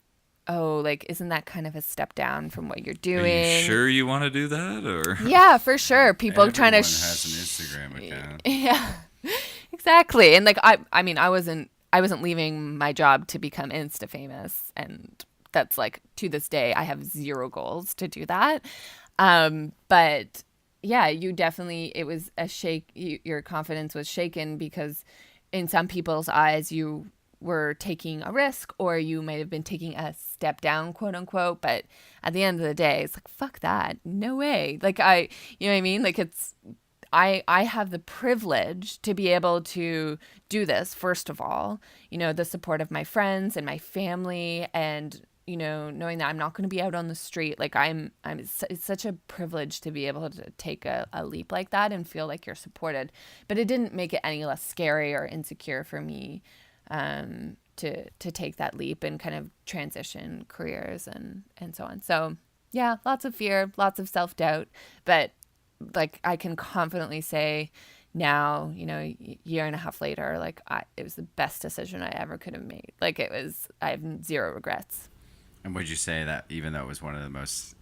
oh, like, isn't that kind of a step down from what you're doing? Are you sure you want to do that, or? Yeah, for sure. People trying to has an Instagram account. yeah, exactly. And like, I mean, I wasn't leaving my job to become Insta famous, and that's like, to this day, I have zero goals to do that. But yeah, it was a shake. Your confidence was shaken because in some people's eyes, you were taking a risk, or you might have been taking a step down, quote unquote. But at the end of the day, it's like, fuck that. No way. Like, you know what I mean? Like, I have the privilege to be able to do this. First of all, the support of my friends and my family, and, knowing that I'm not going to be out on the street. Like, it's such a privilege to be able to take a leap like that and feel like you're supported. But it didn't make it any less scary or insecure for me, to take that leap and kind of transition careers and so on. So Yeah, lots of fear, lots of self-doubt, but like I can confidently say now, year and a half later, like it was the best decision I ever could have made. Like I have zero regrets. And would you say that even though it was one of the most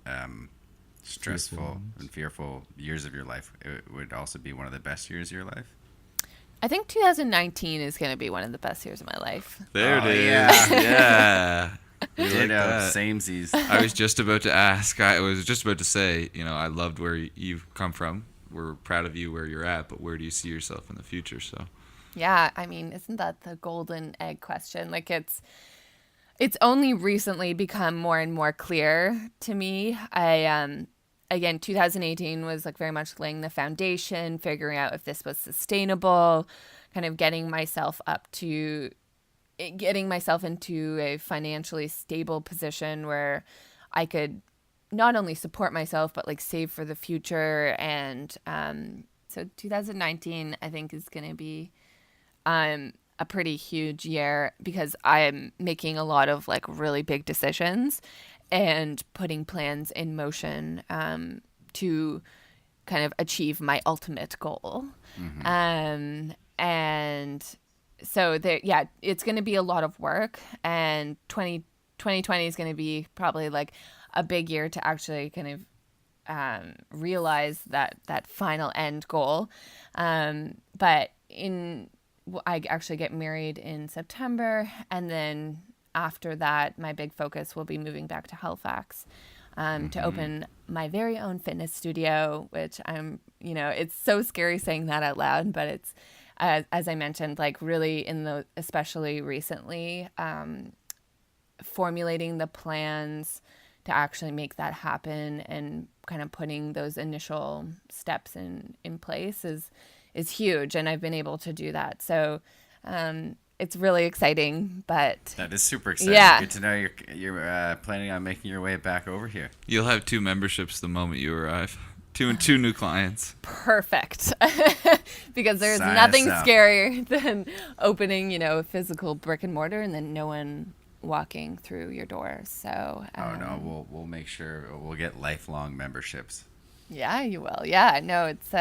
stressful and fearful years of your life, it would also be one of the best years of your life? I think 2019 is going to be one of the best years of my life. There it is. Yeah. Yeah. You like Ditto, that. samesies. I was just about to ask. I was just about to say, I loved where you've come from. We're proud of you where you're at, but where do you see yourself in the future? So, Yeah, I mean, isn't that the golden egg question? Like it's only recently become more and more clear to me. Again, 2018 was like very much laying the foundation, figuring out if this was sustainable, kind of getting myself into a financially stable position where I could not only support myself, but like save for the future. And so 2019, I think, is going to be a pretty huge year because I'm making a lot of like really big decisions and putting plans in motion to kind of achieve my ultimate goal. And so it's going to be a lot of work, and 2020 is going to be probably like a big year to actually kind of realize that final end goal. But I actually get married in September, and then after that, my big focus will be moving back to Halifax to open my very own fitness studio, which it's so scary saying that out loud, but it's, as I mentioned, like really especially recently, formulating the plans to actually make that happen and kind of putting those initial steps in place is huge. And I've been able to do that. So, it's really exciting, but That is super exciting. Yeah. Good to know you're planning on making your way back over here. you'll have 2 memberships the moment you arrive. 2 new clients. perfect. Because there's Sign nothing us up. scarier than opening, a physical brick and mortar and then no one walking through your door. So, Oh no, we'll make sure we'll get lifelong memberships. yeah, you will. Yeah, no, it's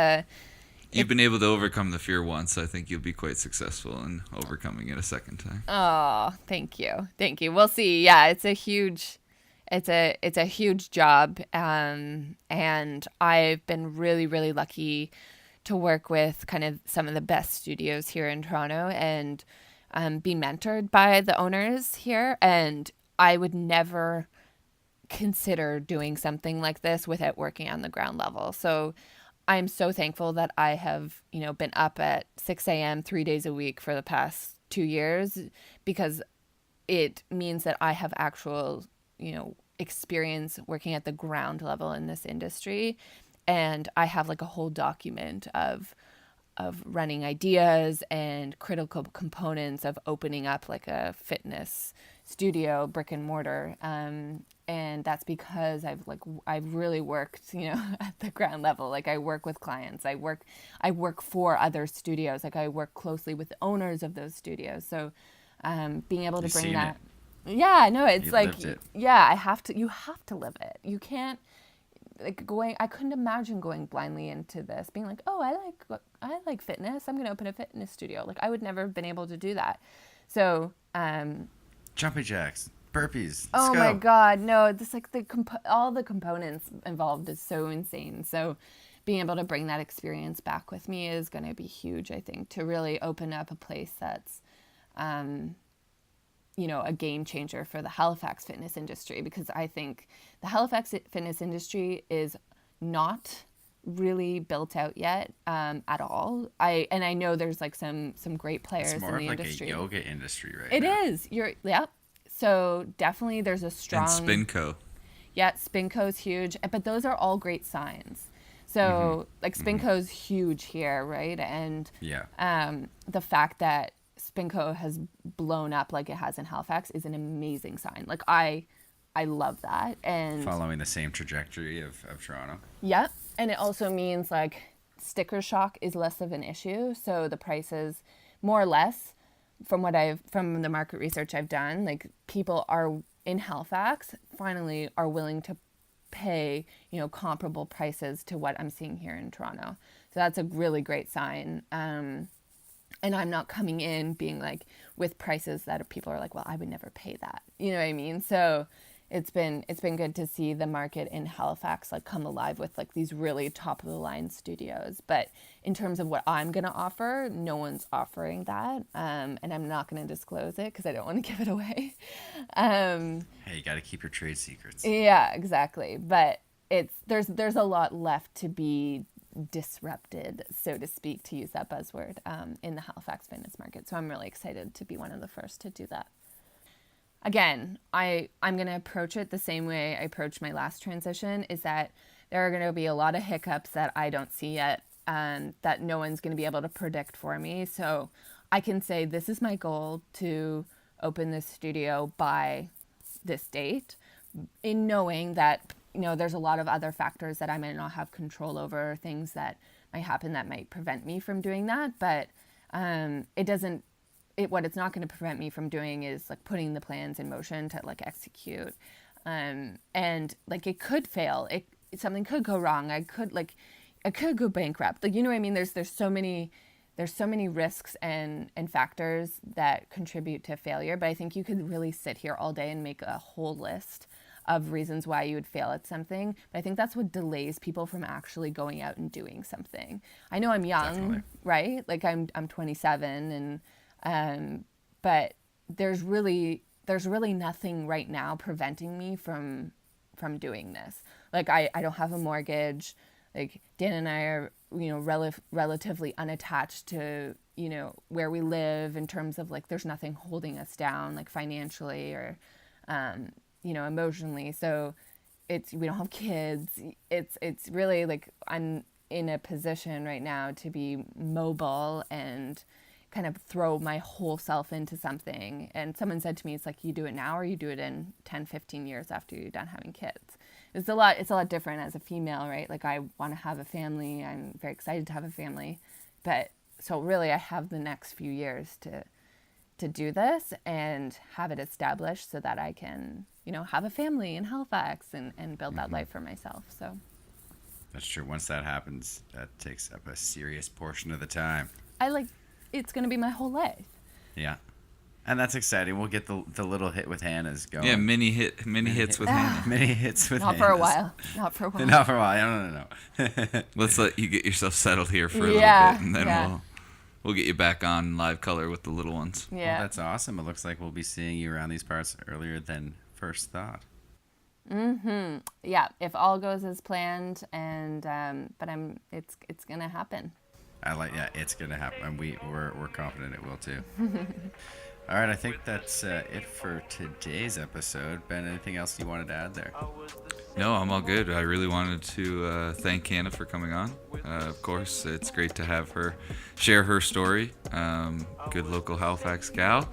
You've been able to overcome the fear once. I think you'll be quite successful in overcoming it a second time. oh, thank you. Thank you. We'll see. Yeah, it's a huge job. And I've been really, really lucky to work with kind of some of the best studios here in Toronto and be mentored by the owners here. And I would never consider doing something like this without working on the ground level. So I'm so thankful that I have, been up at 6 a.m. 3 days a week for the past 2 years, because it means that I have actual, experience working at the ground level in this industry. And I have like a whole document of running ideas and critical components of opening up like a fitness studio, brick and mortar. And that's because I've really worked, at the ground level. Like I work with clients, I work for other studios. Like I work closely with the owners of those studios. So, being able to You've bring seen that, it. yeah, no, it's You like, lived it. yeah, you have to live it. You can't I couldn't imagine going blindly into this, being like, oh, I like fitness, I'm going to open a fitness studio. Like I would never have been able to do that. So, Jumping jacks, burpees. Let's oh go. my God, no, this like all the components involved is so insane. So being able to bring that experience back with me is going to be huge, I think, to really open up a place that's, a game changer for the Halifax fitness industry, because I think the Halifax fitness industry is not really built out yet at all. I know there's like some great players It's in more the of like industry. a yoga industry right It now. is. Yeah. So definitely there's a strong And Spinco. Yeah, Spinco's huge, but those are all great signs. So like Spinco's huge here, right? And Yeah. the fact that Spinco has blown up like it has in Halifax is an amazing sign. Like I love that. And Following the same trajectory of Toronto. yeah, and it also means like sticker shock is less of an issue. So the prices, more or less, from the market research I've done, like people are in Halifax finally are willing to pay, comparable prices to what I'm seeing here in Toronto. So that's a really great sign. And I'm not coming in being like with prices that people are like, well, I would never pay that. You know what I mean? So it's been good to see the market in Halifax like come alive with like these really top of the line studios. But in terms of what I'm going to offer, no one's offering that. And I'm not going to disclose it because I don't want to give it away. Hey, you got to keep your trade secrets. Yeah, exactly. But there's a lot left to be disrupted, so to speak, to use that buzzword, in the Halifax fitness market. So I'm really excited to be one of the first to do that. Again, I'm going to approach it the same way I approached my last transition, is that there are going to be a lot of hiccups that I don't see yet, that no one's going to be able to predict for me. So I can say this is my goal, to open this studio by this date, in knowing that, there's a lot of other factors that I might not have control over, things that might happen that might prevent me from doing that. But what it's not going to prevent me from doing is like putting the plans in motion to like execute. And like it could fail. Something could go wrong. I could go bankrupt. Like, you know what I mean? There's so many risks and factors that contribute to failure. But I think you could really sit here all day and make a whole list of reasons why you would fail at something. But I think that's what delays people from actually going out and doing something. I know I'm young, Definitely. Right? Like I'm 27 and but there's really nothing right now preventing me from doing this. Like I don't have a mortgage. Like Dan and I are, relatively unattached to, where we live in terms of like there's nothing holding us down like financially or emotionally. So we don't have kids. It's really like I'm in a position right now to be mobile and kind of throw my whole self into something. And someone said to me, it's like, you do it now or you do it in 10, 15 years after you're done having kids. It's a lot different as a female, right? Like I want to have a family. I'm very excited to have a family. But so really I have the next few years to do this and have it established so that I can, have a family in Halifax and build that life for myself. So that's true. Once that happens, that takes up a serious portion of the time. It's going to be my whole life. Yeah. And that's exciting. We'll get the little hit with Hannah's going. Yeah, mini hits with Hannah. Mini hits with Hannah. Not for a while. Not for a while. No. Let's let you get yourself settled here for a little bit, and then we'll get you back on live color with the little ones. Yeah. Well, that's awesome. It looks like we'll be seeing you around these parts earlier than first thought. Mm-hmm. Yeah, if all goes as planned, and but it's gonna happen. It's gonna happen, and we're confident it will too. All right, I think that's it for today's episode. Ben, anything else you wanted to add there? No, I'm all good. I really wanted to thank Hannah for coming on. Of course, it's great to have her share her story. Good local Halifax gal,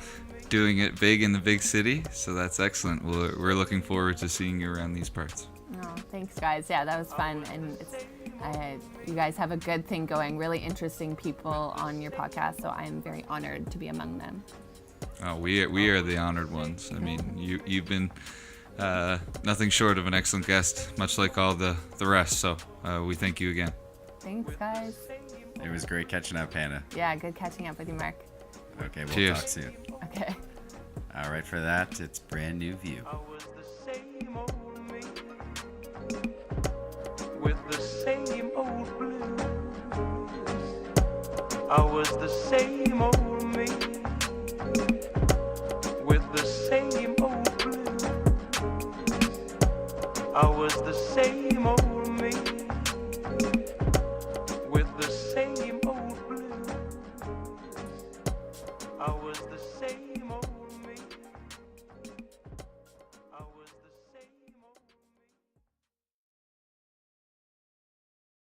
doing it big in the big city, so that's excellent. We're looking forward to seeing you around these parts. Oh, thanks, guys. Yeah, that was fun, and you guys have a good thing going. Really interesting people on your podcast, so I am very honored to be among them. Oh, we are the honored ones. I mean, you've been nothing short of an excellent guest, much like all the rest. So we thank you again. Thanks, guys. It was great catching up, Hannah. Yeah, good catching up with you, Mark. Okay, we'll Cheers. talk soon. Okay. All right, for that, it's Brand New View.